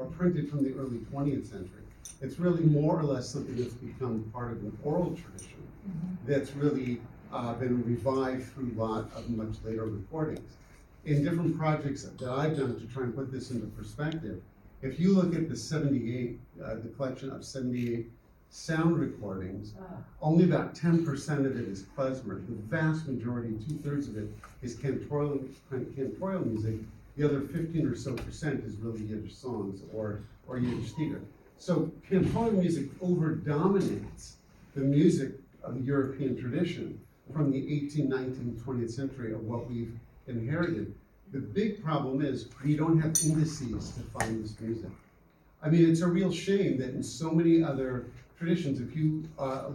or printed from the early 20th century. It's really more or less something that's become part of an oral tradition that's really been revived through a lot of much later recordings. In different projects that I've done to try and put this into perspective, if you look at the 78, the collection of 78 sound recordings, only about 10% of it is klezmer. The vast majority, 2/3 of it, is cantorial music. The other 15 or so percent is really Yiddish songs or Yiddish theater. So cantorial music over-dominates the music of the European tradition from the 18th, 19th, 20th century of what we've inherited. The big problem is we don't have indices to find this music. I mean, it's a real shame that in so many other traditions, if you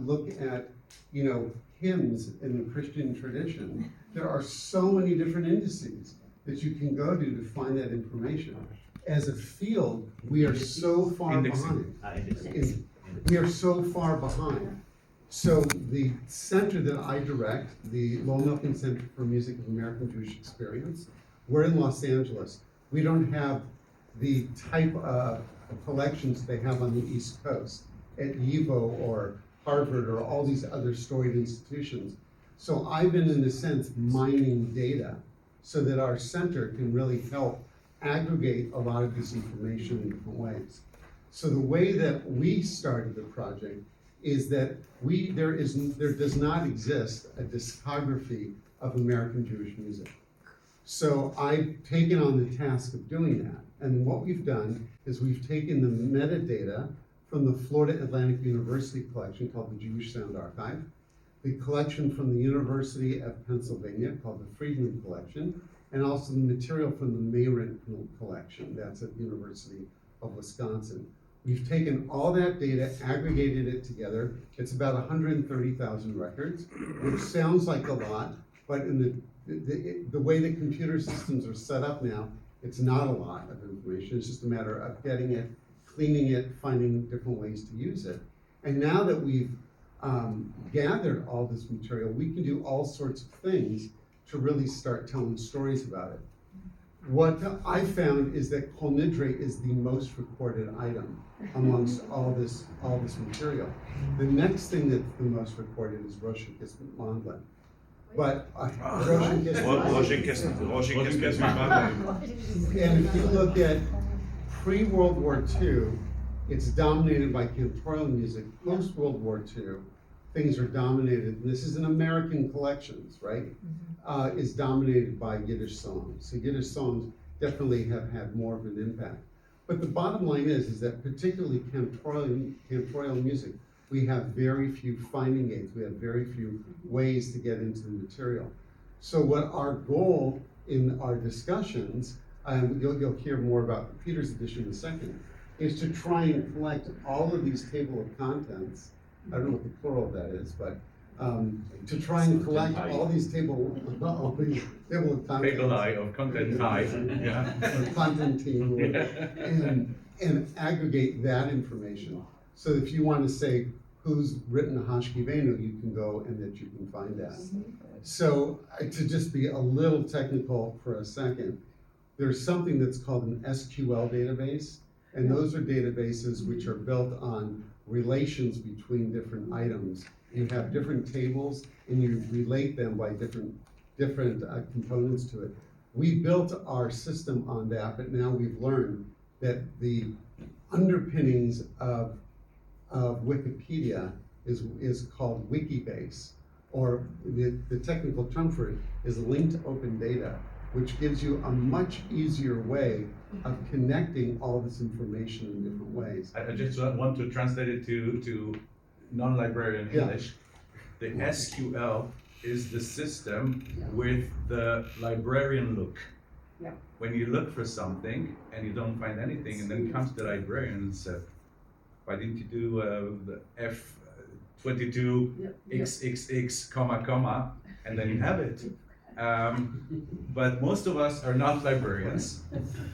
look at, hymns in the Christian tradition, there are so many different indices that you can go to find that information. As a field, we are so far behind. We are so far behind. So the center that I direct, the Lowell Milken Center for Music of American Jewish Experience, we're in Los Angeles. We don't have the type of collections they have on the East Coast at YIVO or Harvard or all these other storied institutions. So I've been, in a sense, mining data so that our center can really help aggregate a lot of this information in different ways. So the way that we started the project is that there does not exist a discography of American Jewish music. So I've taken on the task of doing that. And what we've done is we've taken the metadata from the Florida Atlantic University collection called the Jewish Sound Archive, the collection from the University of Pennsylvania called the Friedman Collection, and also the material from the Mayrin collection, that's at the University of Wisconsin. We've taken all that data, aggregated it together. It's about 130,000 records, which sounds like a lot, but in the way the computer systems are set up now, it's not a lot of information. It's just a matter of getting it, cleaning it, finding different ways to use it. And now that we've gathered all this material, we can do all sorts of things to really start telling stories about it. What I found is that Kol Nidre is the most recorded item amongst all this material. The next thing that's the most recorded is Rosh Hashanah Mandlin. But And if you look at pre-World War II, it's dominated by cantorial music. Post-World War II, things are dominated, and this is in American collections, right? Is dominated by Yiddish songs. So Yiddish songs definitely have had more of an impact. But the bottom line is that particularly cantorial music, we have very few finding aids. We have very few ways to get into the material. So what our goal in our discussions, and you'll hear more about Peter's edition in a second, is to try and collect all of these table of contents. I don't know what the plural of that is, but to try and collect all these table of contents. of content type. Yeah. Or content team, and aggregate that information. So if you want to say who's written Hashkivenu, you can go and that you can find that. So to just be a little technical for a second, there's something that's called an SQL database, and those are databases which are built on relations between different items. You have different tables and you relate them by different components to it. We built our system on that, but now we've learned that the underpinnings of Wikipedia is called Wikibase, or the technical term for it is linked open data, which gives you a much easier way of connecting all this information in different ways. I just want to translate it to non-librarian English. The SQL is the system with the librarian look. Yeah. When you look for something and you don't find anything, and then comes the librarian and says, why didn't you do the F22 XXX comma, and then you have it. But most of us are not librarians,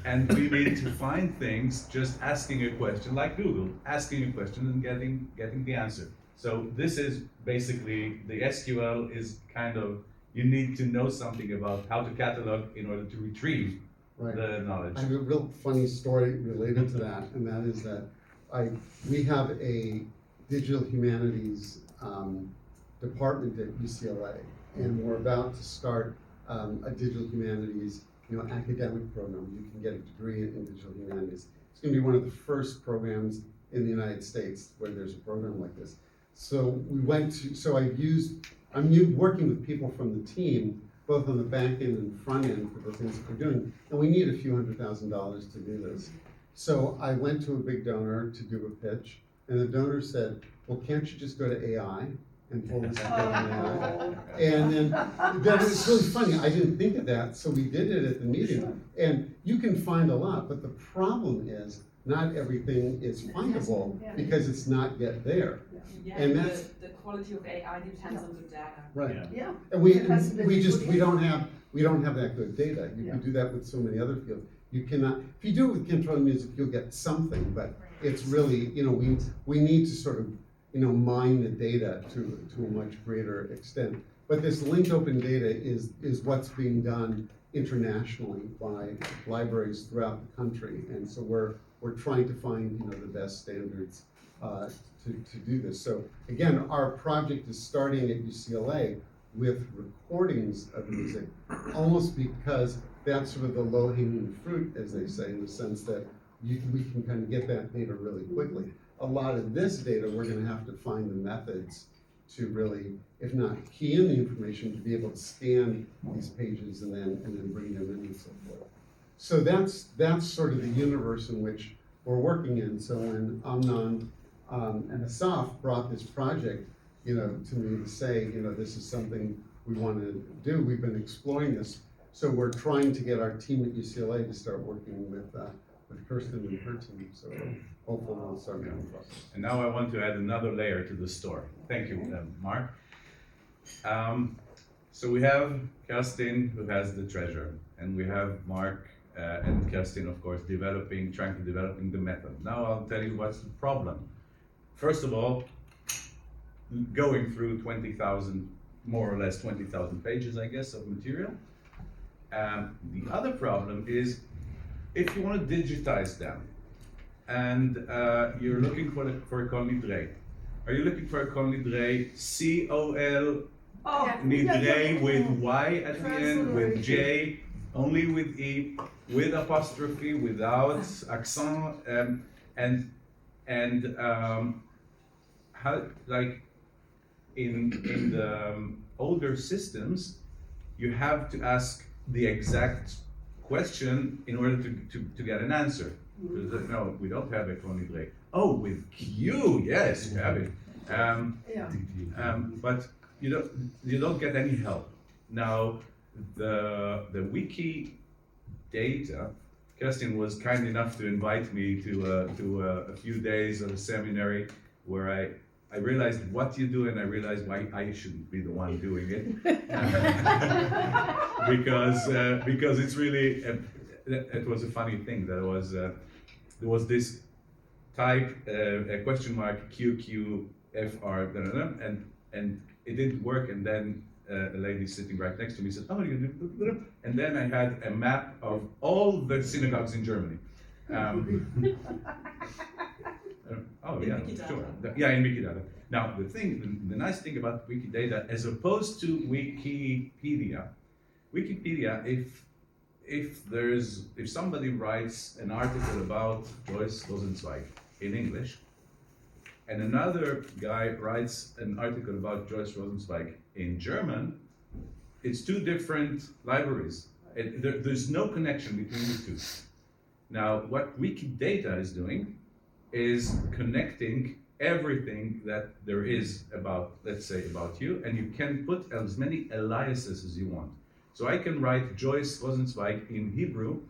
and we need to find things just asking a question, like Google, asking a question and getting the answer. So this is basically, the SQL is kind of, you need to know something about how to catalog in order to retrieve Right. the knowledge. I have a real funny story related to that, and that is that we have a digital humanities department at UCLA, and we're about to start a digital humanities, academic program. You can get a degree in digital humanities. It's going to be one of the first programs in the United States where there's a program like this. So I'm working with people from the team, both on the back end and front end for the things that we're doing, and we need a few $100,000 to do this. So I went to a big donor to do a pitch, and the donor said, well, can't you just go to AI and pull this together in AI? And then it's really funny, I didn't think of that, so we did it at the meeting. And you can find a lot, but the problem is not everything is findable because it's not yet there. Yeah, And the quality of AI depends on the data. Right. Yeah. And we don't have that good data. You can do that with so many other fields. You cannot, if you do it with controlling music, you'll get something, but it's really, we need to sort of, mine the data to a much greater extent. But this linked open data is what's being done internationally by libraries throughout the country. And so we're trying to find, the best standards to do this. So again, our project is starting at UCLA with recordings of music, almost because that's sort of the low-hanging fruit, as they say, in the sense that we can kind of get that data really quickly. A lot of this data, we're going to have to find the methods to really, if not key in the information, to be able to scan these pages and then bring them in and so forth. So that's sort of the universe in which we're working in. So when Amnon and Asaf brought this project, to me to say, this is something we want to do. We've been exploring this. So we're trying to get our team at UCLA to start working with Kirsten and her team. So hopefully we'll start moving process. And now I want to add another layer to the story. Thank you, Mark. So we have Kerstin, who has the treasure, and we have Mark and Kerstin, of course, trying to developing the method. Now I'll tell you what's the problem. First of all, going through 20,000, more or less 20,000 pages, I guess, of material. The other problem is if you want to digitize them, and you're looking for a Kol Nidre. Are you looking for a Kol Nidre, C-O-L, Nidre with Y at the end, with J, only with E, with apostrophe, without accent, and how, like in the older systems, you have to ask the exact question in order to get an answer. No, we don't have a Kol Nidre. Oh, with Q, yes, you have it. But you don't get any help. Now, the wiki data, Kerstin was kind enough to invite me to a few days of a seminary where I realized what you do, and I realized why I shouldn't be the one doing it. because it's really, it was a funny thing. There was this type, a question mark, QQFR, and it didn't work, and then a lady sitting right next to me said, oh, you do, and then I had a map of all the synagogues in Germany. Oh yeah, sure. Yeah, in Wikidata. Now the nice thing about Wikidata, as opposed to Wikipedia, if somebody writes an article about Joyce Rosenzweig in English, and another guy writes an article about Joyce Rosenzweig in German, it's two different libraries. There's no connection between the two. Now, what Wikidata is doing is connecting everything that there is about, let's say, about you, and you can put as many aliases as you want. So I can write Joyce Rosenzweig in Hebrew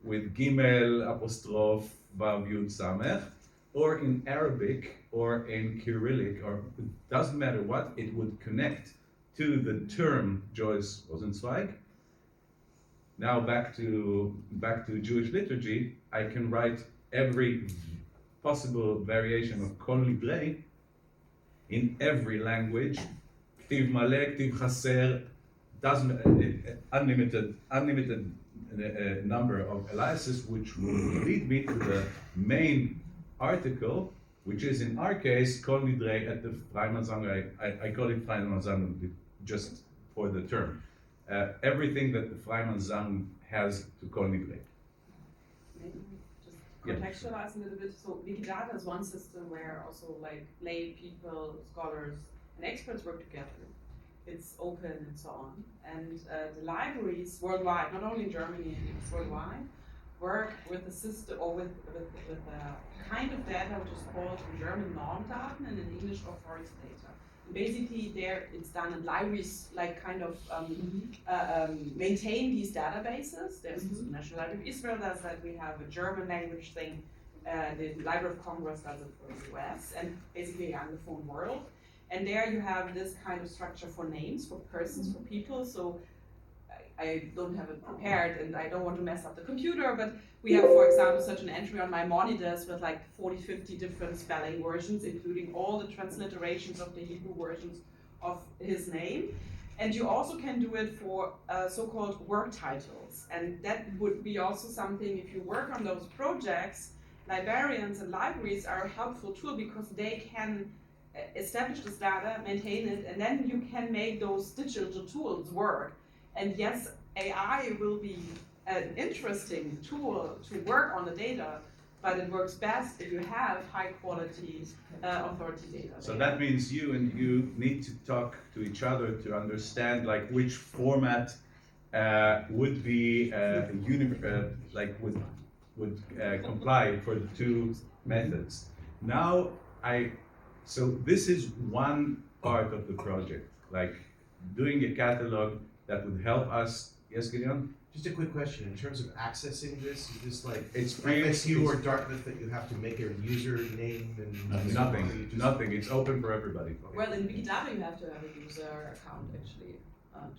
with Gimel apostrophe Vav Yud Samech, or in Arabic, or in Cyrillic, or it doesn't matter what, it would connect to the term Joyce Rosenzweig. Now back to Jewish liturgy, I can write every possible variation of Kol Nidre in every language. Ktiv Malek, Ktiv Chaser, doesn't unlimited a number of aliases, which will lead me to the main article, which is in our case, Kol Nidrei at the Freimannssammlung. I call it Freimannssammlung just for the term. Everything that the Freimannssammlung has to Kol Nidrei. Maybe just contextualize a little bit. So Wikidata is one system where also like lay people, scholars, and experts work together. It's open and so on. And the libraries worldwide, not only in Germany, it's worldwide, work with a system or with a kind of data which is called in German Normdaten and in English authority data. And basically there it's done in libraries like kind of maintain these databases. There's the National Library of Israel does that, we have a German language thing, the Library of Congress does it for the US, and basically Anglophone world. And there you have this kind of structure for names, for persons, for people. So I don't have it prepared and I don't want to mess up the computer, but we have, for example, such an entry on Maimonides with like 40, 50 different spelling versions, including all the transliterations of the Hebrew versions of his name. And you also can do it for so-called work titles. And that would be also something, if you work on those projects, librarians and libraries are a helpful tool because they can establish this data, maintain it, and then you can make those digital tools work. And yes, AI will be an interesting tool to work on the data, but it works best if you have high quality authority data. So that means you need to talk to each other to understand like which format would be would comply for the two methods. Now so this is one part of the project, like doing a catalog that would help us. Yes, Gideon? Just a quick question, in terms of accessing this, is this like It's free. FSU or Dartmouth that you have to make a username and Nothing. It's open for everybody. Well, in Wikidata you have to have a user account actually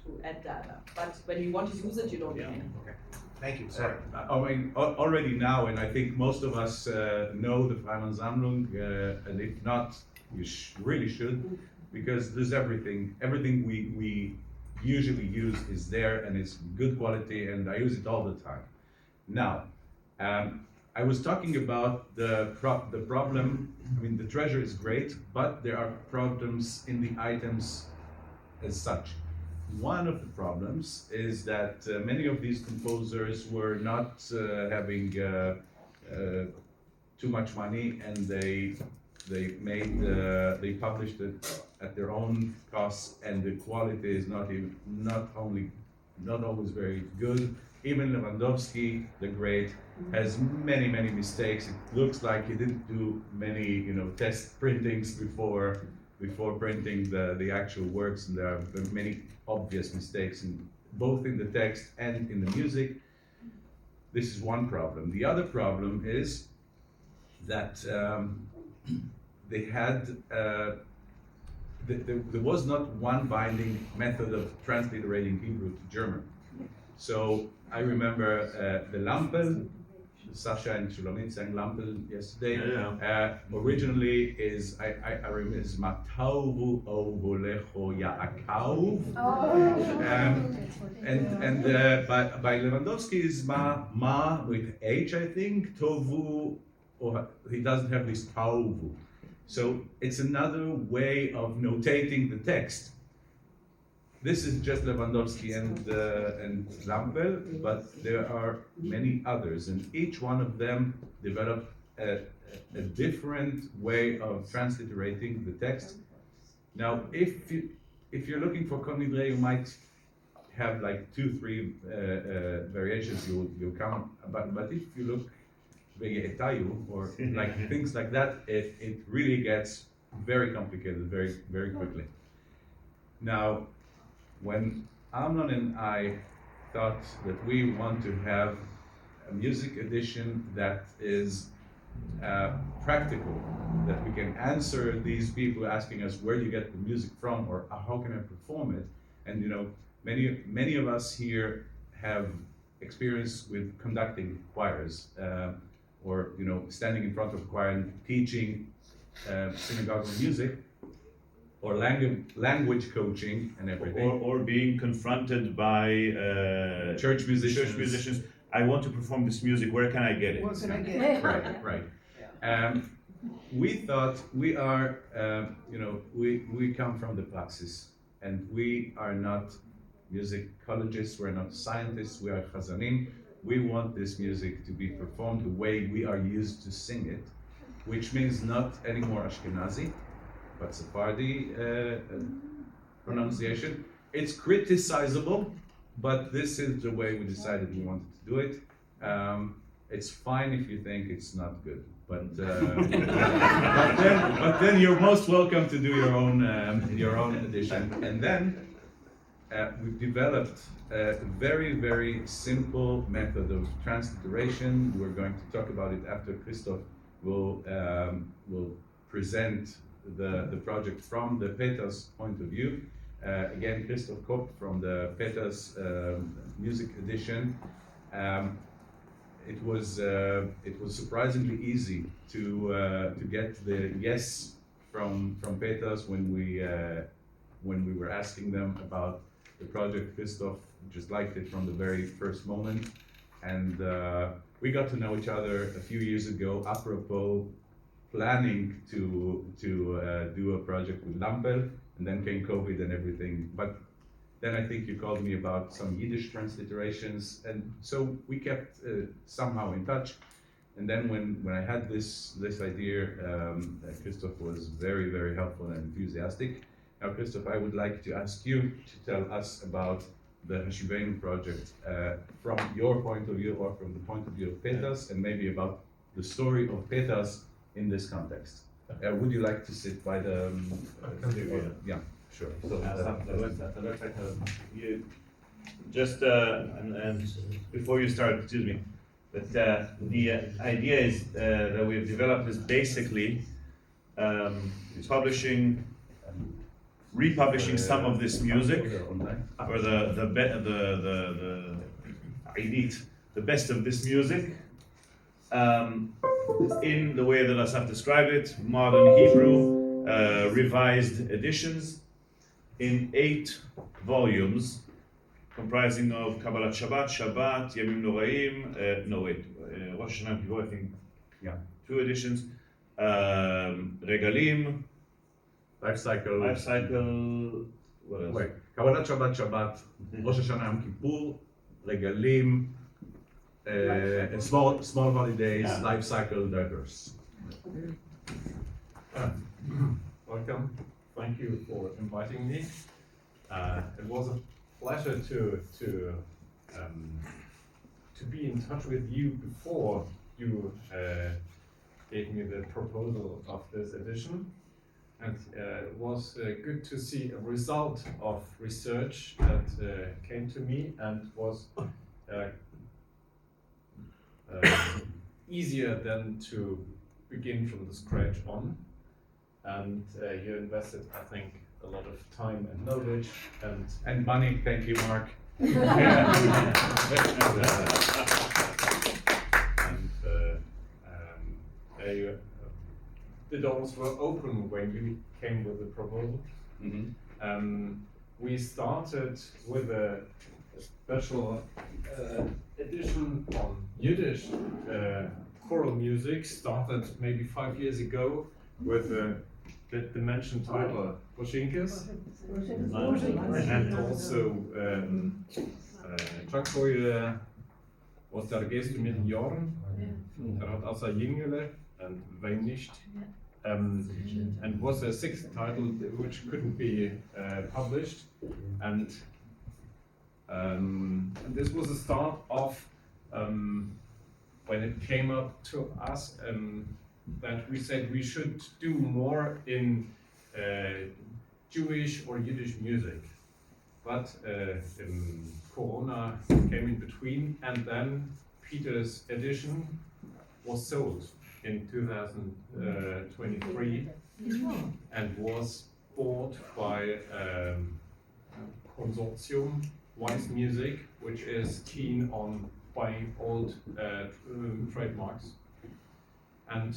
to add data. But when you want to use it, you don't need it. Okay, thank you, sorry. I mean, already now, and I think most of us know the Freimannssammlung, and if not, you really should, because there's everything. Everything we usually use is there, and it's good quality, and I use it all the time. Now, I was talking about the problem. I mean, the treasure is great, but there are problems in the items as such. One of the problems is that many of these composers were not having too much money, and they published it at their own costs, and the quality is not always very good. Even Lewandowski, the great, has many mistakes. It looks like he didn't do many test printings before printing the actual works, and there are many obvious mistakes both in the text and in the music. This is one problem. The other problem is that they had there was not one binding method of transliterating Hebrew to German. So I remember the Lampel, Sasha and Shulamit sang Lampel yesterday. Originally is I remember is Matauvu Ovolecho Yaakov. And by Lewandowski is ma with H, I think. Tovu, or he doesn't have this Tauvu. So it's another way of notating the text. This is just Lewandowski and Lampel, but there are many others, and each one of them developed a different way of transliterating the text. Now, if you're looking for Kol Nidrei, you might have like 2-3 variations you'll count, but if you look or like things like that, it really gets very complicated very quickly. Now, when Amnon and I thought that we want to have a music edition that is practical, that we can answer these people asking us where do you get the music from, or how can I perform it, and many of us here have experience with conducting choirs, or standing in front of a choir and teaching synagogue music. or language coaching and everything. Or being confronted by Church musicians. I want to perform this music. Where can I get it? Where can I get it? Right. We thought we are, we come from the praxis, and we are not musicologists, we're not scientists, we are chazanim. We want this music to be performed the way we are used to sing it, which means not anymore Ashkenazi, but Sephardi pronunciation. It's criticizable, but this is the way we decided we wanted to do it. It's fine if you think it's not good, but then you're most welcome to do your own edition. And then we've developed a very, very simple method of transliteration. We're going to talk about it after Christoph will present the project from the PETA's point of view. Again, Christoph Kopp from the PETA's music edition. It was surprisingly easy to get the yes from PETA's when we were asking them about the project. Christoph just liked it from the very first moment, and we got to know each other a few years ago, apropos planning to do a project with Lampel, and then came COVID and everything. But then I think you called me about some Yiddish transliterations, and so we kept somehow in touch. And then when I had this idea, Christoph was very, very helpful and enthusiastic. Now, Christoph, I would like to ask you to tell us about the Hashivenu project from your point of view, or from the point of view of PETA's, and maybe about the story of PETA's in this context. Would you like to sit by the? Yeah, sure. So, You just and before you start, excuse me, but the idea is that we've developed is basically republishing some of this music, or the best of this music, in the way that Asaf described it, modern Hebrew, revised editions, in 8 volumes, comprising of Kabbalat Shabbat, Yemim Noraim, Rosh Hashanah Kippur, I think, 2 editions, Regalim, Life cycle. What else? Wait, Kabbalat Shabbat, Rosh Hashanah Yom Kippur, Regalim, small holidays, life cycle, diverse. Welcome. Thank you for inviting me. It was a pleasure to be in touch with you before you gave me the proposal of this edition. And it was good to see a result of research that came to me and was easier than to begin from the scratch on. And you invested, I think, a lot of time and knowledge And money, thank you, Mark. The doors were open when you came with the proposal. We started with a special edition on Yiddish choral music, started maybe 5 years ago with the mentioned title, Poshinkes, and also Traktoje was der Geest mit Jorn, Rat Asa Jingele, and Wein nicht. And was a 6th title which couldn't be published, and this was the start of when it came up to us that we said we should do more in Jewish or Yiddish music, but Corona came in between, and then Peter's edition was sold in 2023 and was bought by Consortium Wise Music, which is keen on buying old trademarks, and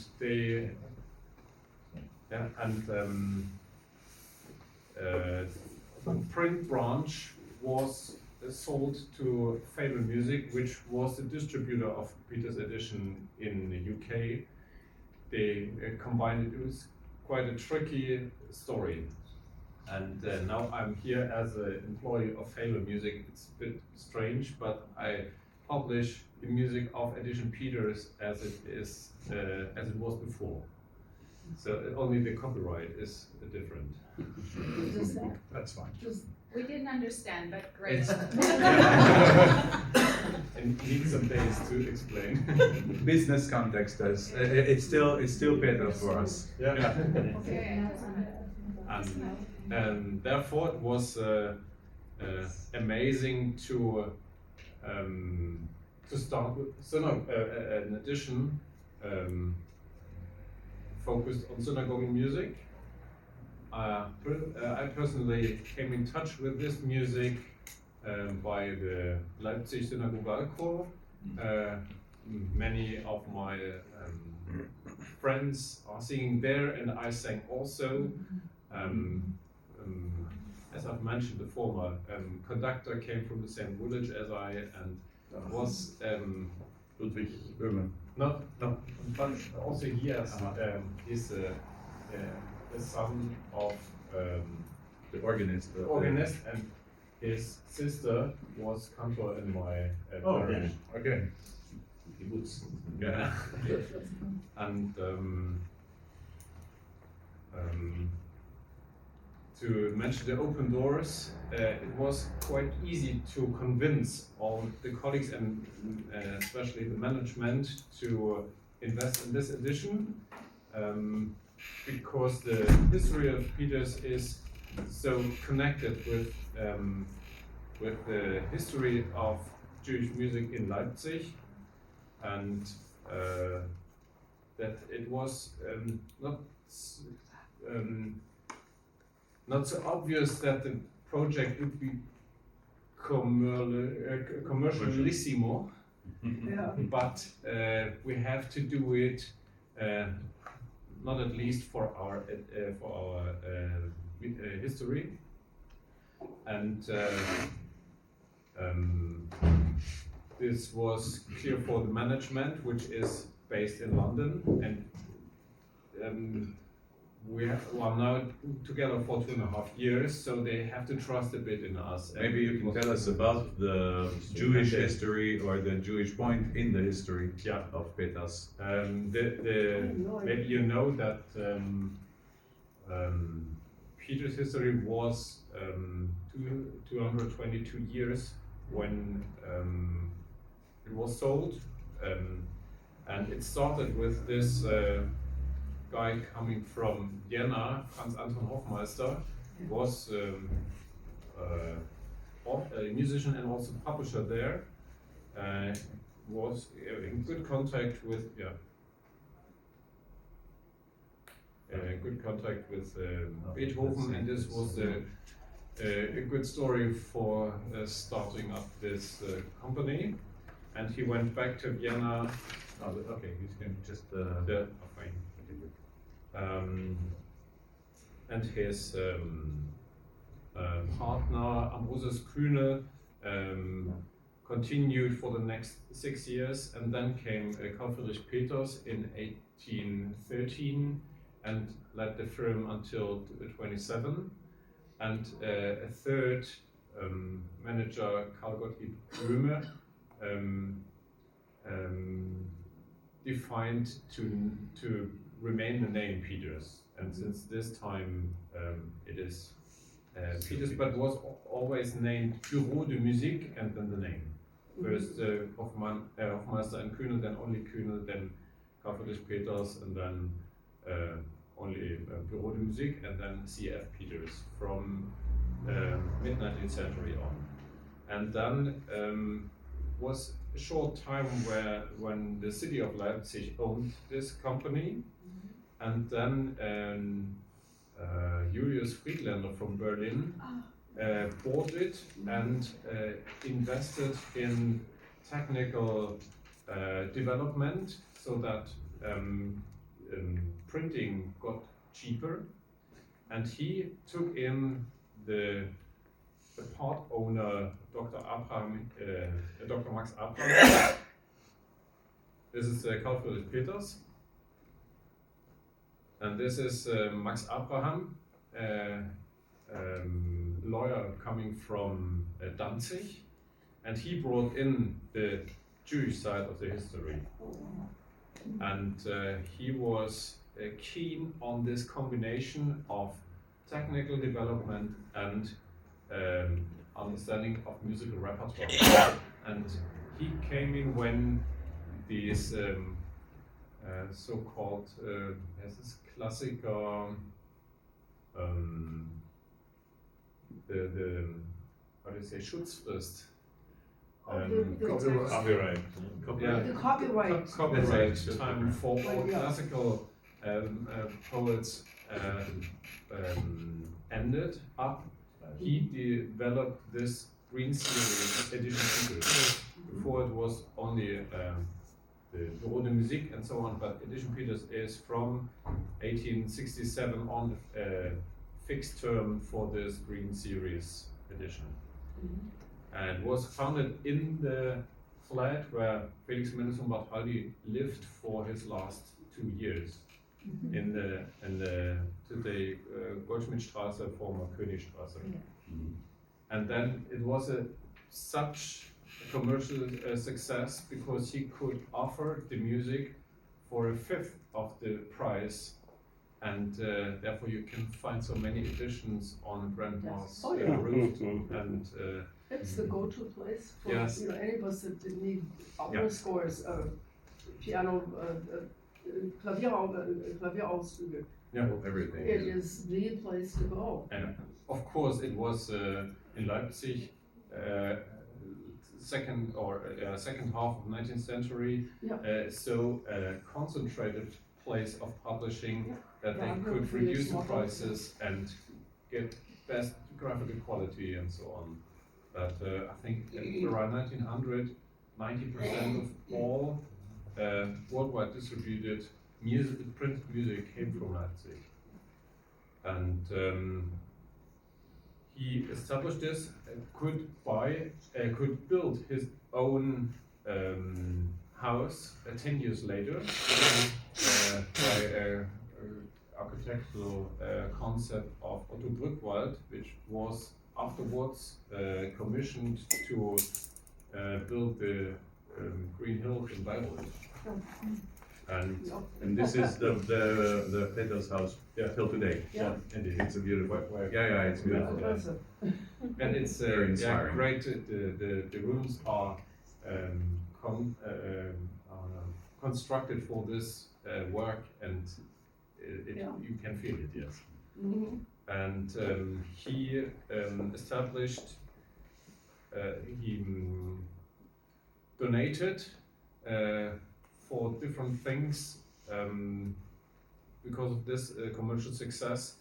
the print branch was sold to Fable Music, which was the distributor of Peter's edition in the UK. They combined it. It was quite a tricky story. And now I'm here as an employee of Fable Music. It's a bit strange, but I publish the music of Edition Peters as it was before. So only the copyright is different. Does that, That's fine. does, We didn't understand, but great. And need some days to explain. Business context does. It's still better for us. Yeah. Okay. And therefore it was amazing to start with an edition focused on synagogue music. I personally came in touch with this music by the Leipzig Synagogalchor. Many of my friends are singing there, and I sang also. As I've mentioned, the former conductor came from the same village as I, and was Ludwig Böhme. no, but also he has is the son of The organist. the organist, and his sister was cantor in my parish. Okay. Kibbutz. Yeah. And to mention the open doors, it was quite easy to convince all the colleagues and especially the management to invest in this edition, because the history of Peters is so connected with the history of Jewish music in Leipzig, and that it was not so obvious that the project would be commercialissimo, but we have to do it not at least for our history, and this was clear for the management, which is based in London, and we are now together for 2.5 years, so they have to trust a bit in us. Maybe you can tell us about the Jewish history or the Jewish point in the history of Peters. Maybe you know that Peter's history was 222 years when it was sold, and it started with this guy coming from Vienna, Franz Anton Hofmeister, was a musician and also publisher there, was in good contact with Beethoven, and this was a good story for starting up this company. And he went back to Vienna. Oh, okay, you can just. Fine. And his partner Ambrosius Kühne continued for the next 6 years, and then came Karl Friedrich Peters in 1813 and led the firm until 27. And a third manager, Karl Gottlieb Böhme, defined to remain the name Peters, and since this time it is Peters, but was always named Bureau de Musique and then the name. First Hofmeister and Kühne, then only Kühne, then Karl Friedrich Peters, and then only Bureau de Musique, and then CF Peters from mid-19th century on. And then was a short time when the city of Leipzig owned this company, and then Julius Friedlander from Berlin bought it and invested in technical development so that printing got cheaper, and he took in the part owner, Dr. Max Abraham. This is Carl Friedrich Peters, and this is Max Abraham, lawyer coming from Danzig, and he brought in the Jewish side of the history, and he was keen on this combination of technical development and understanding of musical repertoire. And he came in when these so-called Klassiker, the how do you say, Schutzfrist. Copyright. Yeah, The copyright. copyright time for all Right, yeah. classical poets ended up. He developed this Green Series edition Peters. Before it was only the Ode Musik and so on, but edition Peters is from 1867 on fixed term for this Green Series edition. And was founded in the flat where Felix Mendelssohn Bartholdy lived for his last 2 years in the today Goldschmidtstraße, former Königstraße. And then it was such a commercial success because he could offer the music for a fifth of the price, and therefore you can find so many editions on Grandma's Oh, yeah. roof. And It's the go-to place for Yes. any of us that need opera scores, piano, Klavierauszüge. yeah, Everything. It is the place to go. and of course it was in Leipzig, second half of 19th century, Yeah. so concentrated place of publishing that they Yeah, could Felix reduce the Motte. prices and get best graphical quality and so on. But I think around 1900, 90% of all worldwide distributed music, printed music came from Leipzig. And he established this, could build his own house 10 years later by an architectural concept of Otto Brückwald, which was afterwards commissioned to build the Green Hill in Bayreuth. And this is the Peters house till today. Yeah. Indeed. It's a beautiful. Yeah, it's beautiful. Impressive. And it's Very inspiring. great. The rooms are constructed for this work, and you can feel it. Yes. Mhm. And he established. He donated for different things because of this commercial success.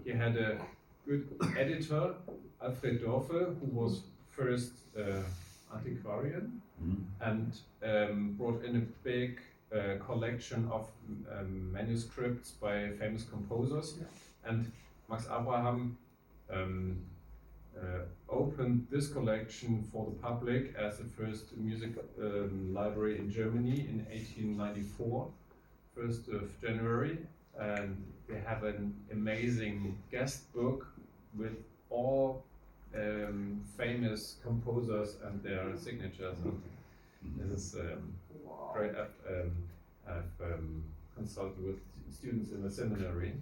He had a good editor, Alfred Dorfe, who was first antiquarian and brought in a big collection of manuscripts by famous composers. And Max Abraham opened this collection for the public as the first music library in Germany in 1894, 1st of January. And they have an amazing guest book with all famous composers and their signatures. And this is great. I've consulted with students in the seminary.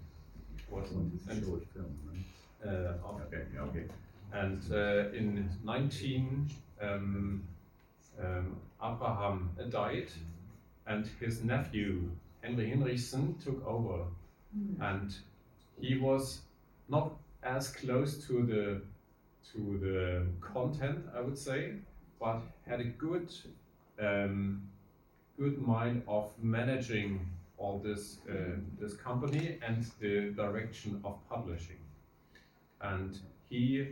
Okay. And in 19 Abraham died, and his nephew Henry Hinrichsen took over, and he was not as close to the content, I would say, but had a good mind of managing all this this company and the direction of publishing. And he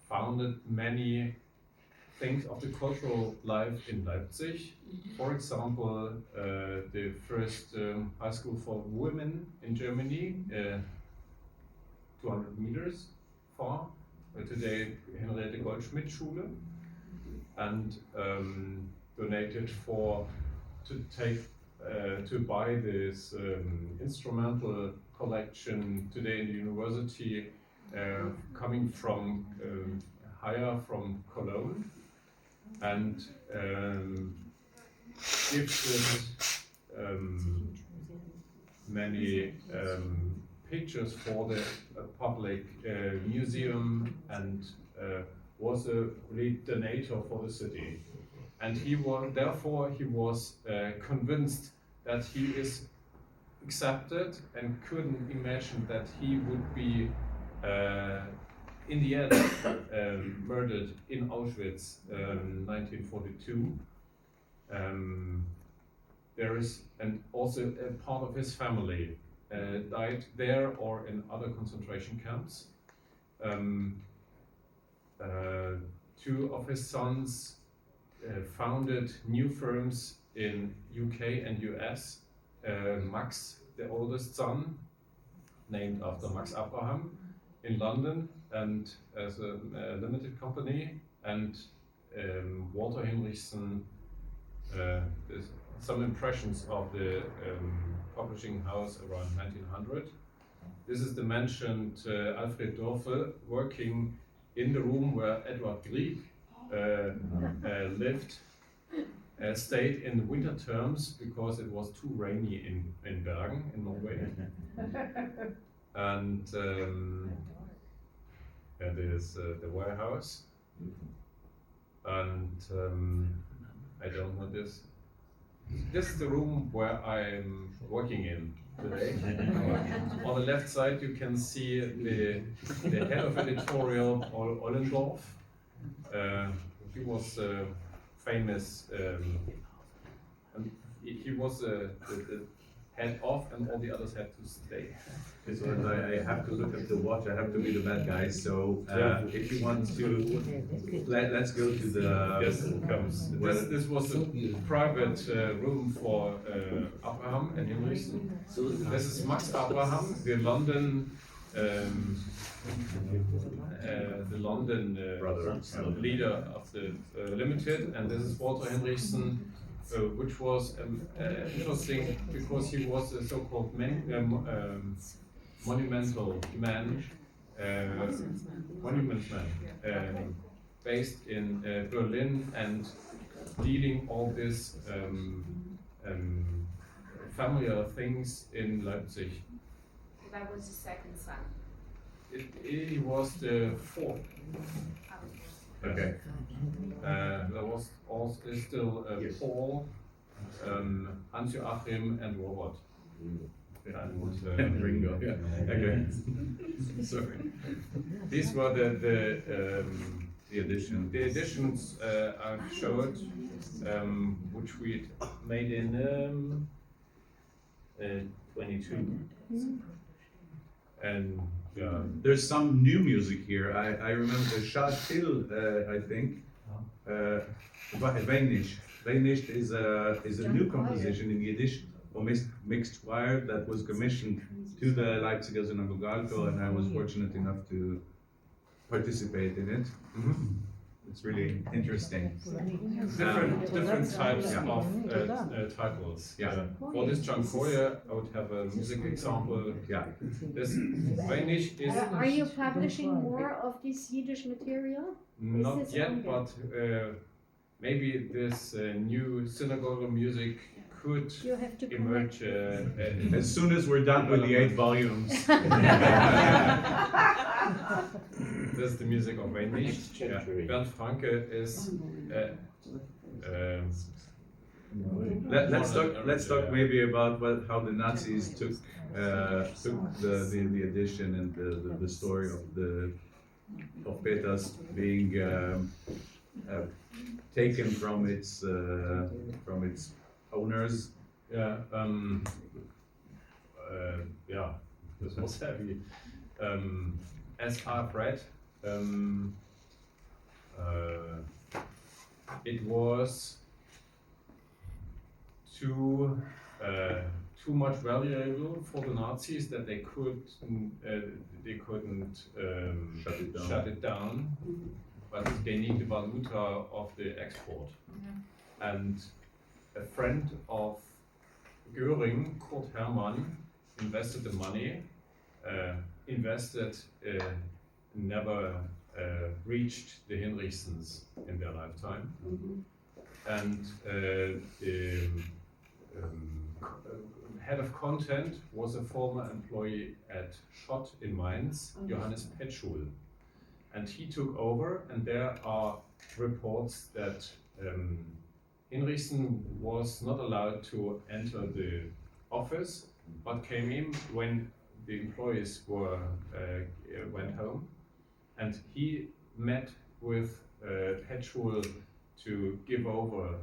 founded many things of the cultural life in Leipzig. For example, the first high school for women in Germany, 200 meters far. Today, Henriette Goldschmidt Schule, and donated to buy this instrumental collection today in the university, coming from higher from Cologne, and gifted many pictures for the public museum, and was a lead donator for the city. And therefore he was convinced that he is accepted, and couldn't imagine that he would be in the end murdered in Auschwitz, 1942. And also a part of his family died there or in other concentration camps. Two of his sons founded new firms in UK and US. Max, the oldest son, named after Max Abraham, in London, and as a limited company, and Walter Hinrichsen. There's some impressions of the publishing house around 1900. This is the mentioned Alfred Dorfe working in the room where Edward Grieg lived, stayed in the winter terms because it was too rainy in Bergen, in Norway. And there's the warehouse. And I don't know this. This is the room where I'm working in today. On the left side, you can see the head of editorial, Ollendorf. He was famous. And he was the head of, and all the others had to stay. So I have to look at the watch. I have to be the bad guy. So if you want to, let's go to the. Yes, comes. This was a private room for Abraham and Hinrichsen. This is Max Abraham, the London leader of the Limited, and this is Walter Hinrichsen, which was interesting because he was a so-called monumental man, based in Berlin, and dealing all these familiar things in Leipzig. That was the second son. He was the fourth. Okay. There was also still Paul, Hans-Joachim, and Robert. And Ringo. Yeah. Okay. Sorry. These were the editions I've showed, which we made in 22. And There's some new music here. I remember Shatil, I think. Weinisch is a new composition in the edition for mixed choir that was commissioned to the Leipziger Synagogalchor, and I was fortunate enough to participate in it. It's really interesting. different types of titles. Yeah. For this Jankoya, I would have a music example. Yeah. This Weinisch is Are you publishing more of this Yiddish material? not This is yet, ongoing. but maybe this new synagogue music could You have to emerge. As soon as we're done with the 8 volumes. This is the music of Weinisch. Yeah. Bernd Franke is. Let's talk maybe about how the Nazis took the edition and the story of Peters being taken from its owners. Yeah. Yeah. This was heavy. As I've read, it was too too much valuable for the Nazis that they couldn't shut it down, but they need the valuta of the export. And a friend of Göring, Kurt Hermann, invested the money, never reached the Hinrichsens in their lifetime. And the head of content was a former employee at Schott in Mainz, Johannes Petschul. And he took over, and there are reports that Hinrichsen was not allowed to enter the office, but came in when the employees went home. And he met with Petschul to give over,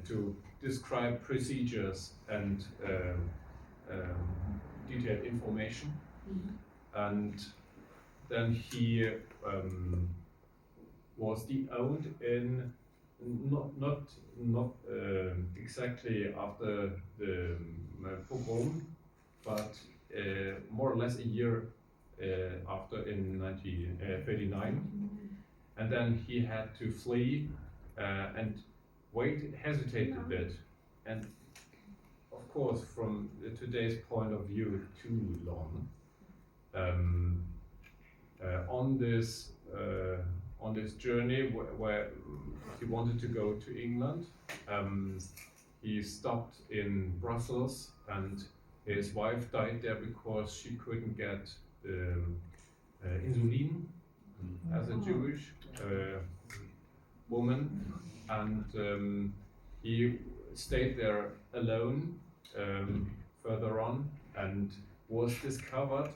to describe procedures and detailed information. And then he was de-owned in not exactly after the pogrom, but more or less a year after in 1939. And then he had to flee and hesitate a bit. And of course, from today's point of view, too long. On this journey where he wanted to go to England, he stopped in Brussels, and his wife died there because she couldn't get insulin as a Jewish woman, and he stayed there alone further on and was discovered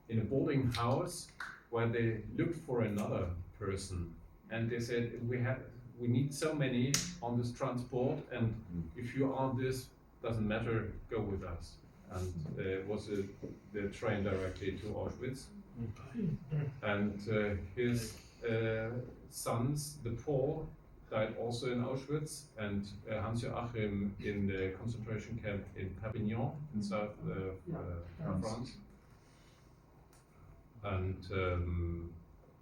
in a boarding house where they looked for another person, and they said, we need so many on this transport, and if you are this, doesn't matter, go with us. And there was the train directly to Auschwitz, and his sons, the poor, died also in Auschwitz, and Hans-Joachim in the concentration camp in Perpignan in south France. And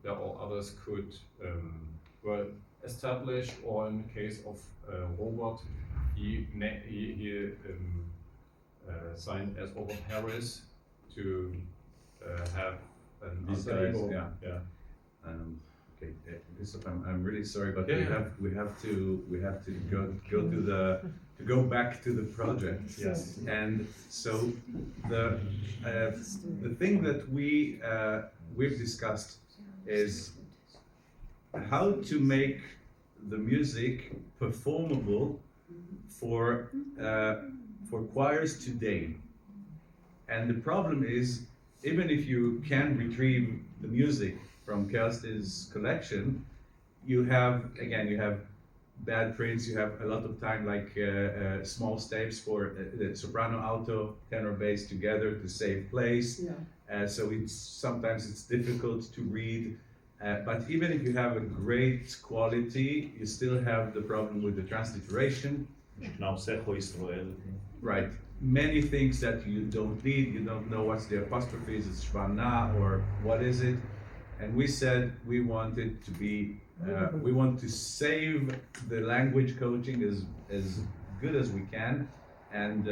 there all others were established, or in the case of Robert, he signed as Robert Harris to have an These alter guys, ego. yeah. Okay, Christoph, I'm really sorry, but Yeah. we have to go back to the project. Yes. And so the thing that we've discussed is how to make the music performable for choirs today. And the problem is, even if you can retrieve the music from Kerstin's collection, you have bad prints, you have a lot of time, like small steps for the soprano, alto, tenor, bass together to save place. So sometimes it's difficult to read. But even if you have a great quality, you still have the problem with the transliteration. Right. Many things that you don't need, you don't know what's the apostrophe, is it shvana or what is it? And we said we wanted to be, we want to save the language coaching as good as we can. And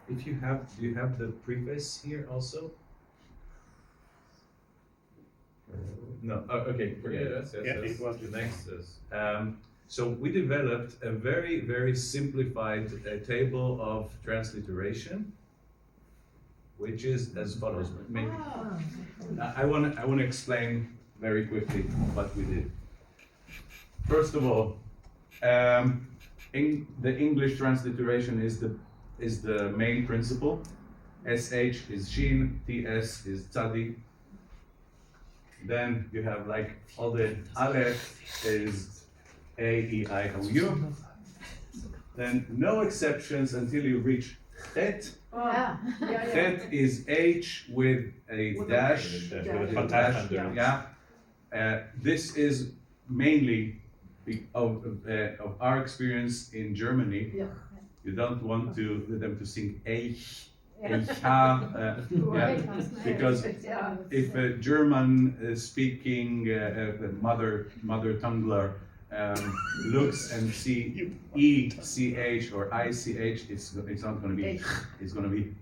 if you have, do you have the preface here also? No, oh, okay, forget it. Yes, It was the next is. So we developed a very, very simplified table of transliteration, which is as follows. Maybe, I want to explain very quickly what we did. First of all, the English transliteration is the main principle. SH is Shin, TS is Tzadi. Then you have like all the Aleph is A, E, I, O, U. Then no exceptions until you reach Het. Het is H with a dash. With a fatah under. Yeah. This is mainly of our experience in Germany, Yeah. you don't want them to sing Eich, Eicha, Right. yeah, because Yeah. if a German speaking mother tongueler looks and see ECH or ICH, it's not going to be, it's going to be,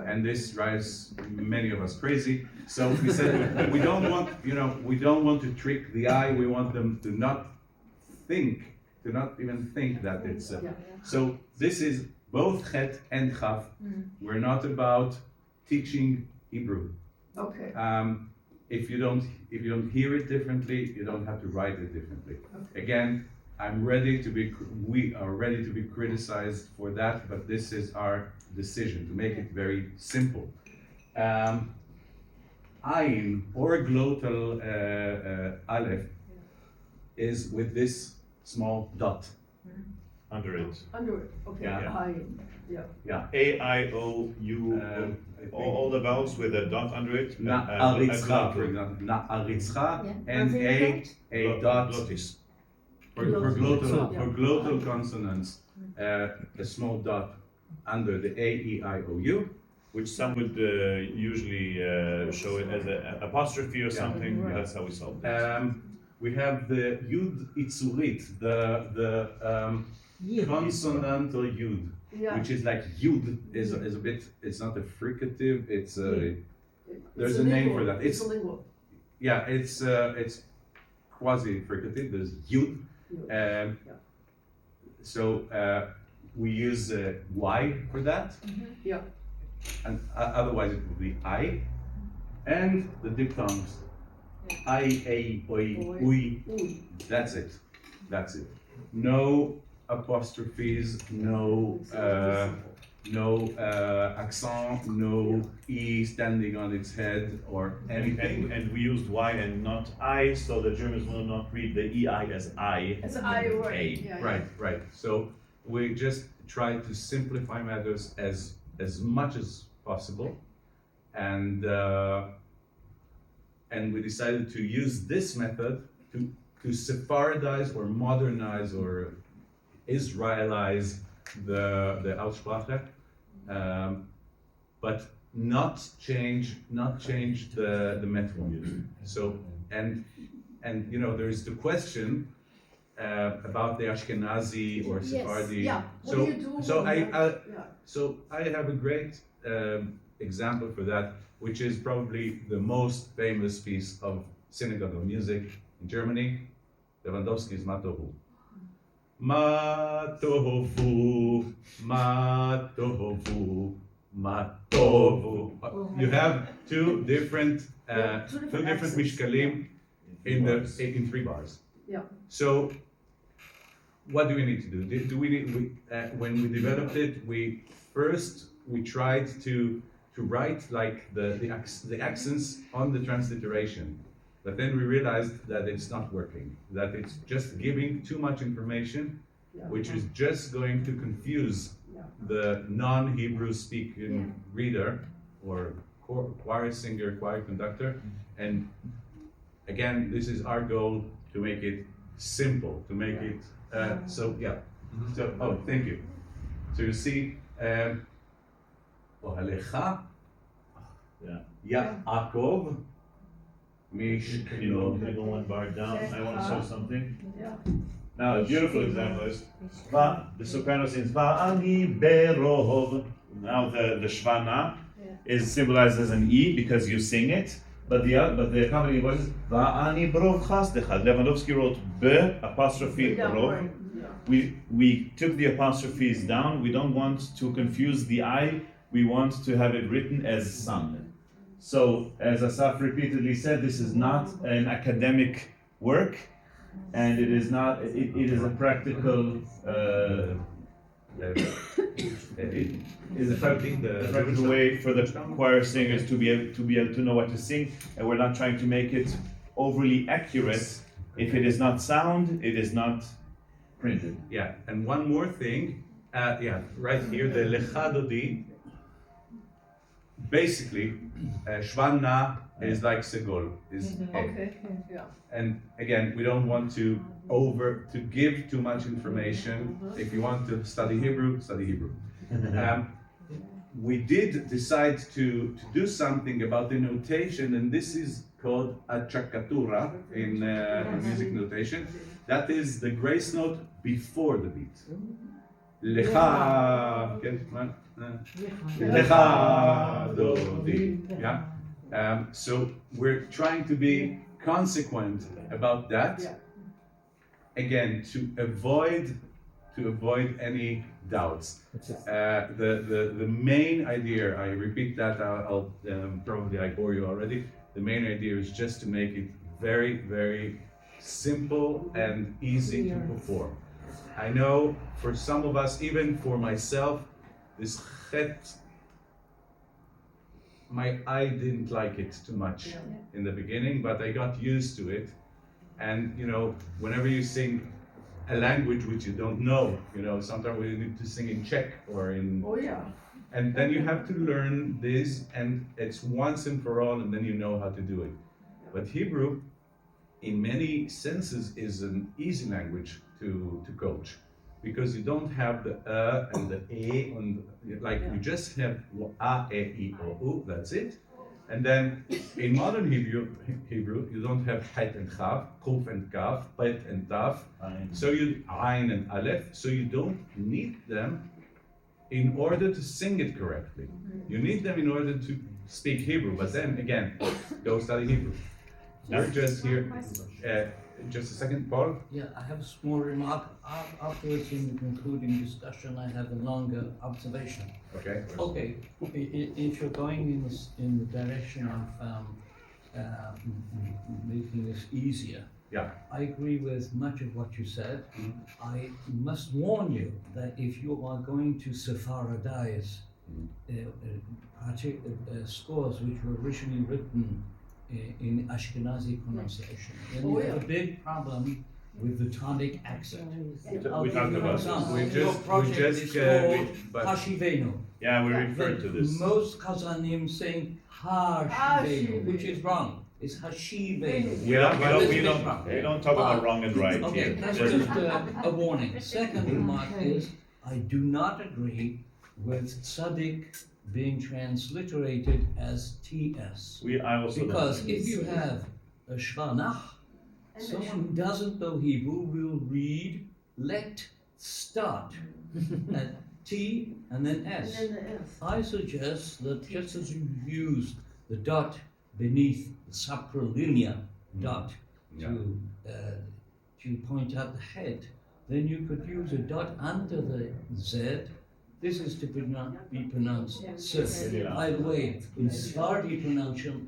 and this drives many of us crazy. So we said we don't want, we don't want to trick the eye. We want them to not even think that it's. So this is both Chet and Chaf. We're not about teaching Hebrew. Okay. If you don't hear it differently, you don't have to write it differently. Again, we are ready to be criticized for that, but this is our decision to make it very simple. Ayin or glottal aleph is with this small dot. Under it. Under it, okay. Yeah. Yeah. A, I, O, U, all the vowels with a dot under it. Na'aritzcha, for example. Na'aritzcha, a dot. Glottis. For glottal consonants, a small dot under the A, E, I, O, U. Which some would usually show it as an apostrophe or something. Right. That's how we solve it. We have the Yud Itzurit, the consonantal Yud, Yeah. which is like Yud is a bit. It's not a fricative. It's a. There's It's a name lingual. for that. It's a lingual. Yeah, it's quasi fricative. There's Yud. So we use Y for that. Yeah. And otherwise it would be I, and the diphthongs, I, A, Oi, Ui. That's it. No apostrophes, no accent, no E standing on its head or anything. And we used Y and not I, so the Germans will not read the EI as I. It's I, right. A. Yeah. Right. So we just try to simplify matters as much as possible, and we decided to use this method to Sephardize or modernize or Israelize the Aussprache, but not change the metron. So and there is the question about the Ashkenazi or Yes. Sephardi. Yeah. What So do you do? so when I yeah. so I have a great example for that, which is probably the most famous piece of synagogue music in Germany, Lewandowski's Matohu. Matohu, Matohu, Matohu. You have two different Two different accents. mishkalim in 3 bars. Yeah. So what do we need to do? When we developed it, we tried to write like the accents on the transliteration, but then we realized that it's not working. That it's just giving too much information, Yeah. which is just going to confuse the non-Hebrew speaking reader or choir singer, choir conductor. And again, this is our goal, to make it simple, to make it so yeah. So thank you. So you see, Ohalecha, Yaakov, Mishkino. Can you go one bar down? I want to show something. Yeah. Now, a beautiful example is the soprano sings Va'ani berov. Now the shvana is symbolized as an E because you sing it, but the accompanying voice is Va'ani berov chasdecha. Lewandowski wrote B apostrophe Yeah, rov. right. Yeah. We took the apostrophes down. We don't want to confuse the I. We want to have it written as sung. So, as Asaf repeatedly said, this is not an academic work, and it is not. It is a practical. It is affecting the practical way for the choir singers to be able to know what to sing, and we're not trying to make it overly accurate. If it is not sound, it is not printed. Yeah, and one more thing, right here, the Lecha Dodi. Basically, Shvanna is like Segol, is Okay. Yeah. and again, we don't want to to give too much information. If you want to study Hebrew, study Hebrew. We did decide to do something about the notation, and this is called a chakatura in music notation. That is the grace note before the beat. Lecha, lecha, do, di. Yeah. So we're trying to be consequent about that. Again, to avoid any doubts. The main idea, I repeat that, I'll probably I bore you already. The main idea is just to make it very, very simple and easy to perform. I know for some of us, even for myself, this chet, I didn't like it too much in the beginning, but I got used to it. And whenever you sing a language which you don't know, sometimes we need to sing in Czech or in. Oh, yeah. And then you have to learn this, and it's once and for all, and then you know how to do it. But Hebrew, in many senses, is an easy language to coach, because you don't have the and the and you just have a, e, I, o, u. That's it. And then in modern Hebrew, you don't have het and chav, kuf and kaf, bet and taf. So you ayin and aleph. So you don't need them in order to sing it correctly. You need them in order to speak Hebrew. But then again, go study Hebrew. We're just here. Just a second, Paul. Yeah, I have a small remark. Afterwards, in the concluding discussion, I have a longer observation. Okay. Okay, if you're going in the direction of making this easier, Yeah. I agree with much of what you said. I must warn you that if you are going to Sefaradize scores which were originally written in Ashkenazi pronunciation, then you have a big problem with the tonic accent. I'll We give talked you an about example. this. Your project is called Hashivenu. Yeah, we referred to this. Most Kazanim saying Hashivenu, which is wrong. It's Hashivenu. We don't talk about wrong and right Okay, here. that's Just- just a warning. Second remark is, I do not agree with tzaddik being transliterated as TS. I also don't. Because if you have a shvanach, someone who doesn't know Hebrew will read let start at T and then S. And then the S. I suggest that just as you've used the dot beneath the supralinea dot to point out the head, then you could use a dot under the Z. This is to be pronounced sir. Yeah. By the way, in Sephardi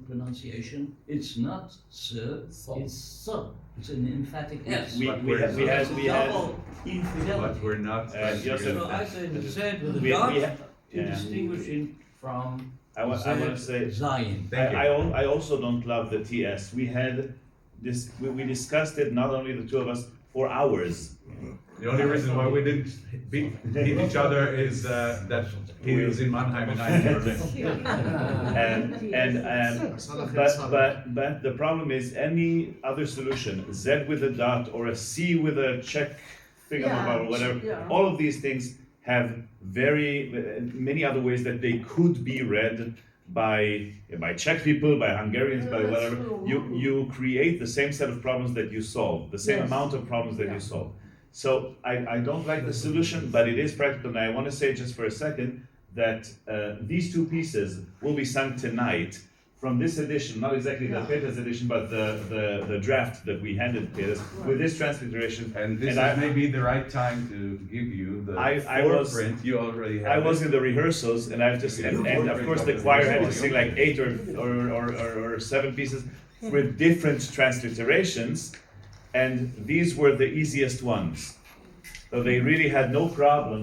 pronunciation, it's not sir, it's sir. It's an emphatic S. We It's double infidelity. But we're not. Joseph, So I say the Z with a we dot ha- to yeah. distinguish it from I want to say, Zion. Thank you. I also don't love the TS. We had this. We discussed it, not only the two of us, for hours. The only reason why we didn't hit each other is that he was in Mannheim and I in Berlin. But the problem is any other solution, Z with a dot or a C with a check or whatever, Yeah. all of these things have many other ways that they could be read by Czech people, by Hungarians, by That's whatever. true. You create the same set of problems that you solve, the same Yes. amount of problems that Yeah. you solve. So I don't like the solution, but it is practical. And I want to say just for a second that these two pieces will be sung tonight from this edition, not exactly the Peter's edition, but the draft that we handed Peter's with this transliteration. And this I- is maybe the right time to give you the I was- foreprint. You already have I was it. in the rehearsals, and I've just and of course the choir had to sing like 8 or 7 pieces with different transliterations, and these were the easiest ones. So they really had no problem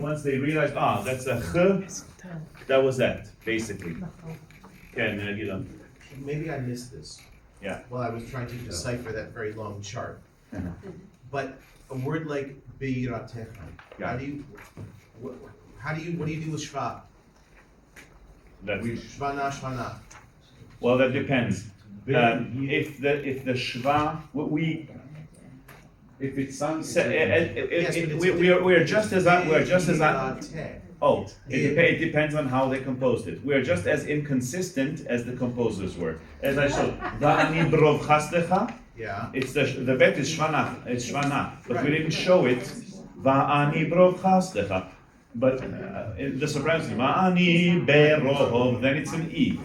once they realized, that's a ch, that was that basically. Okay, Maybe I missed this. Yeah. While I was trying to decipher that very long chart. But a word like beiratecha, Yeah. what do you do with shva? That's, Shvana. well, that depends. If the shva, If it's sun, it's So, Yes, but it's we're just as latte. oh, it depends on how they composed it. We're just as inconsistent as the composers were. As I showed, Va'ani brov chaslecha, Yeah. it's the bet is shvanach, it's shvanach, but we Right. didn't show it. Va'ani brov chaslecha, but in the sopranos, Va'ani berov, then it's an e.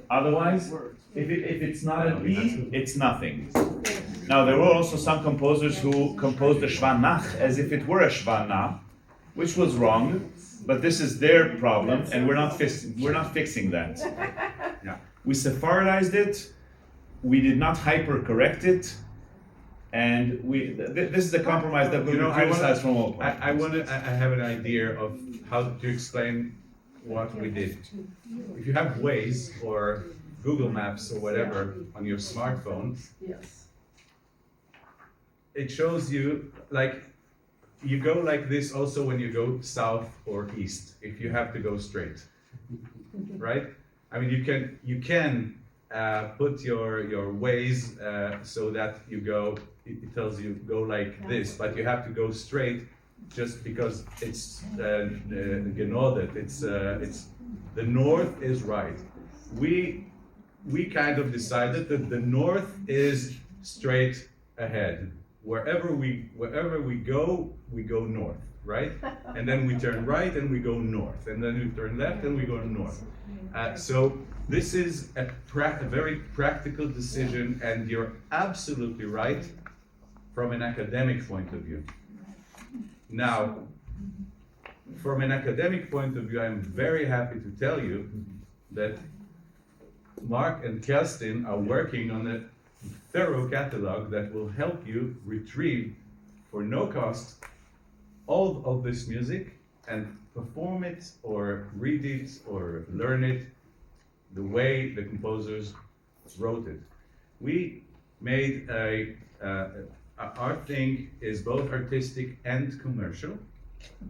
Otherwise, if it's not an e, it's nothing. Now there were also some composers who composed a shvanach as if it were a shvana, which was wrong, but this is their problem, and we're not fixing that. Yeah. We Sephardized it, we did not hyper-correct it, and this is a compromise that will be criticized from all points. I have an idea of how to explain what we did. If you have Waze or Google Maps or whatever on your smartphone, Yes. it shows you like you go like this also when you go south or east if you have to go straight, right? I mean you can put your Waze so that you go. It tells you go like this, but you have to go straight just because it's genodet. It's the north is right. We kind of decided that the north is straight ahead. Wherever we go north, right? And then we turn right and we go north, and then we turn left and we go north. So this is a very practical decision, and you're absolutely right from an academic point of view. Now, from an academic point of view, I'm very happy to tell you that Mark and Kerstin are working on a thorough catalog that will help you retrieve, for no cost, all of this music and perform it or read it or learn it the way the composers wrote it. We made our thing is both artistic and commercial.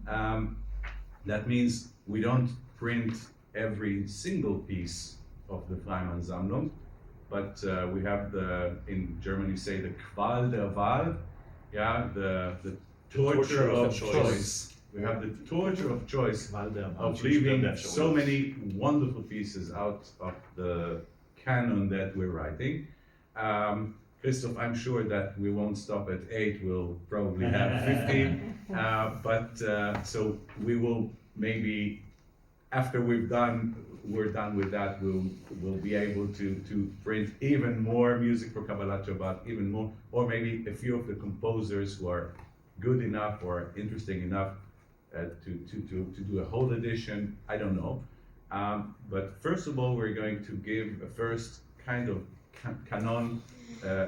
That means we don't print every single piece of the Freimann-Sammlung, but we have in Germany say the Qual der Wahl, yeah, the torture of choice. We have the torture of choice of leaving so many wonderful pieces out of the canon that we're writing. Christoph, I'm sure that we won't stop at 8, we'll probably have 15, so we will maybe, after we're done with that, we'll be able to print even more music for Kabbalat Shabbat, even more, or maybe a few of the composers who are good enough or interesting enough to do a whole edition. I don't know. But first of all, we're going to give a first kind of canon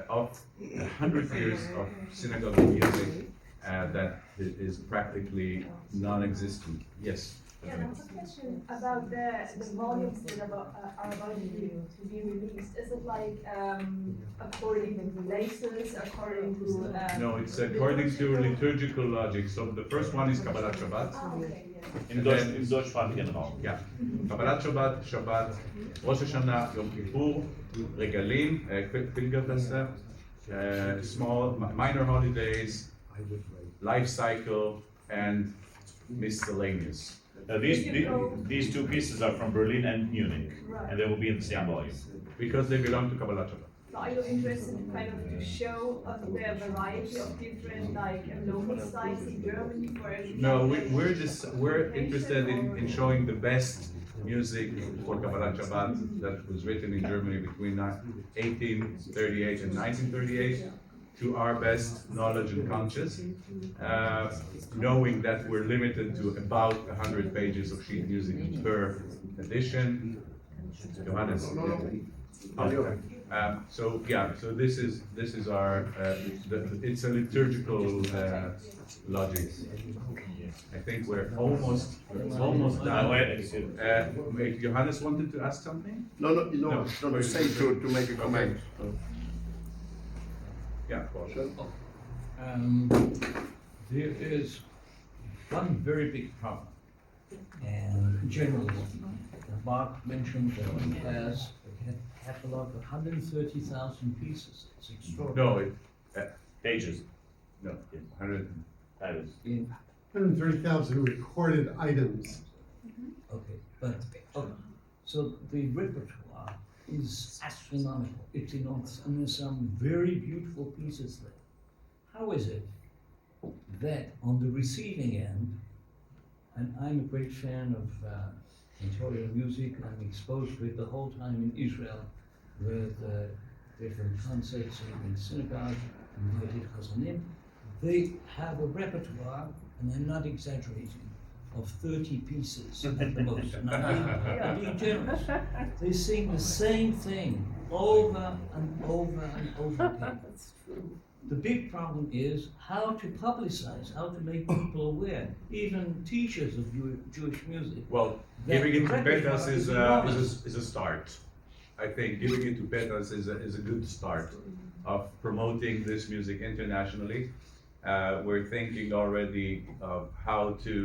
of 100 years of synagogue music that is practically non-existent. Yes. Yeah, I have a question about the volumes that are about to be released. Is it like according to places, according to... No, it's according to liturgical logic. So the first one is Kabbalat Shabbat. Oh, okay, yes. Im deutschsprachigen Raum. Yeah. Kabbalat Shabbat, Shabbat, Rosh Hashanah, Yom Kippur, Regalim, Pilgerfeste, small, minor holidays, life cycle, and miscellaneous. These two pieces are from Berlin and Munich, and they will be in the same volume. Because they belong to Kabbalat Shabbat. So are you interested kind of to show the variety of different local styles in Germany for every... No, we're interested in showing the best music for Kabbalat Shabbat that was written in Germany between 1838 and 1938. To our best knowledge and conscience, knowing that we're limited to about 100 pages of sheet music per edition. Johannes. So this is our it's a liturgical logic. I think we're almost done. If Johannes wanted to ask something? No, say to make a comment. Yeah, Paul. There is one very big problem, and generally, Mark mentioned that he has a catalog of 130,000 pieces. It's extraordinary. No, Pages. No, 100. Titles. In 130,000 recorded items. okay, but so the repertoire is astronomical. It's enormous, and there's some very beautiful pieces there. How is it that on the receiving end, and I'm a great fan of cantorial music, I'm exposed to it the whole time in Israel with different concerts in synagogue, invited Chazanim. They have a repertoire, and I'm not exaggerating, of 30 pieces at the most. And I'm being generous. They sing the same thing over and over and over again. That's true. The big problem is how to publicize, how to make people aware, even teachers of Jewish music. Well, that giving it to the repertoire Petas is enormous. is a start. I think giving it to Petas is a good start of promoting this music internationally. We're thinking already of how to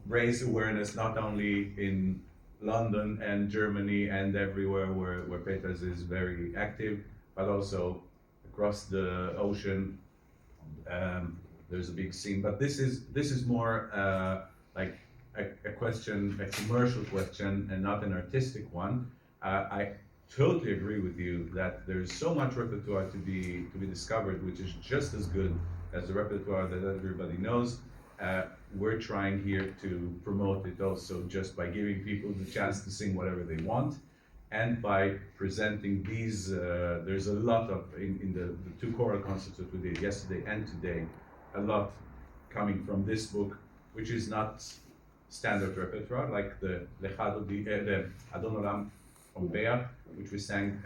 raise awareness not only in London and Germany and everywhere where Petas is very active, but also across the ocean. There's a big scene, but this is more like a question, a commercial question, and not an artistic one. I totally agree with you that there's so much repertoire to be discovered, which is just as good as the repertoire that everybody knows. We're trying here to promote it also just by giving people the chance to sing whatever they want, and by presenting these. There's a lot of in the two choral concerts that we did yesterday and today, a lot coming from this book, which is not standard repertoire like the Adon Olam from Bear, which we sang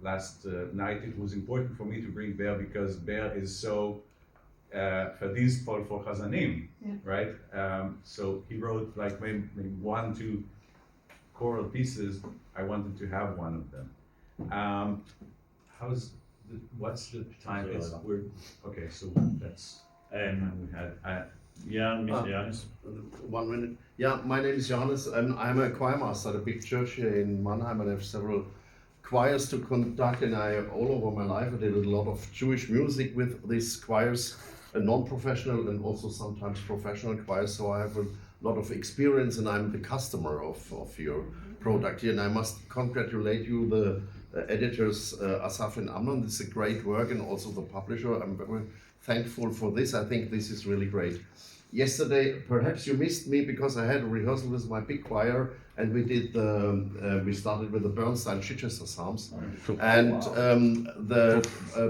last night. It was important for me to bring Bear because Bear is so Fadiz for Chazanim, right? So he wrote like maybe 1-2 choral pieces. I wanted to have one of them. What's the time? We're okay. So that's we had. Yeah, Mr. Johannes. 1 minute. Yeah, my name is Johannes and I'm a choir master at a big church here in Mannheim, and I have several choirs to conduct, and all over my life I did a lot of Jewish music with these choirs, non-professional and also sometimes professional choirs, so I have a lot of experience and I'm the customer of your product here, and I must congratulate you, the editors Asaf and Amnon. This is a great work, and also the publisher. I'm very thankful for this. I think this is really great. Yesterday, perhaps you missed me because I had a rehearsal with my big choir, and we did we started with the Bernstein Chichester Psalms, and the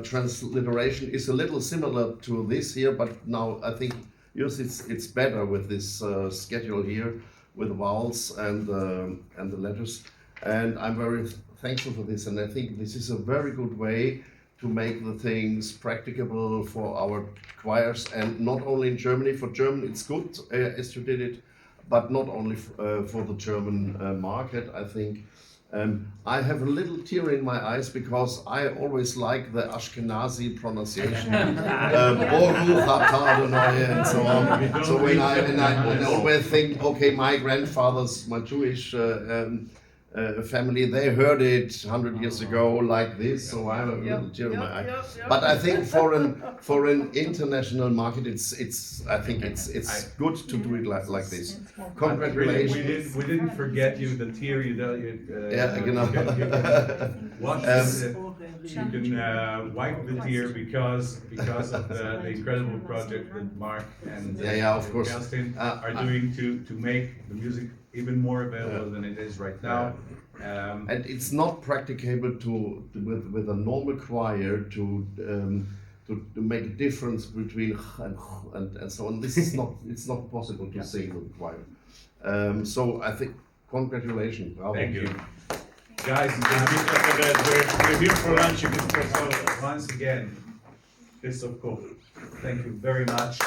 transliteration is a little similar to this here, but now I think yours it's better with this schedule here with the vowels and the letters, and I'm very thankful for this, and I think this is a very good way to make the things practicable for our choirs, and not only in Germany. For German it's good as you did it, but not only for the German market. I think I have a little tear in my eyes because I always like the Ashkenazi pronunciation, Boruch atah Adonai, and so on. So when I always think, okay, my grandfathers, my Jewish family, they heard it 100 years ago like this, so I have a little tear in my eye. But I think for an international market, I think it's good to do it like this. Congratulations. We didn't forget you. The tear you genau. Watch this. You can wipe the tear because of the incredible project that Mark and of course. Kerstin are doing to make the music even more available than it is right now. And it's not practicable with a normal choir to make a difference between and so on. This is it's not possible to sing with choir. So I think congratulations. Bravo. Thank you. Guys, we're here for lunch. You can once again, Christoph Koch, thank you very much.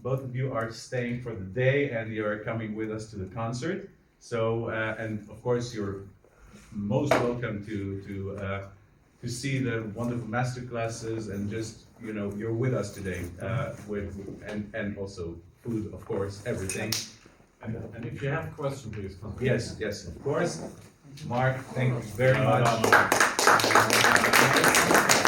Both of you are staying for the day, and you are coming with us to the concert. So, and of course, you're most welcome to see the wonderful master classes, and just you're with us today, and also food, of course, everything. And if you have a question, please come. Yes, yes, of course. Mark, thank you very No, no, much. no.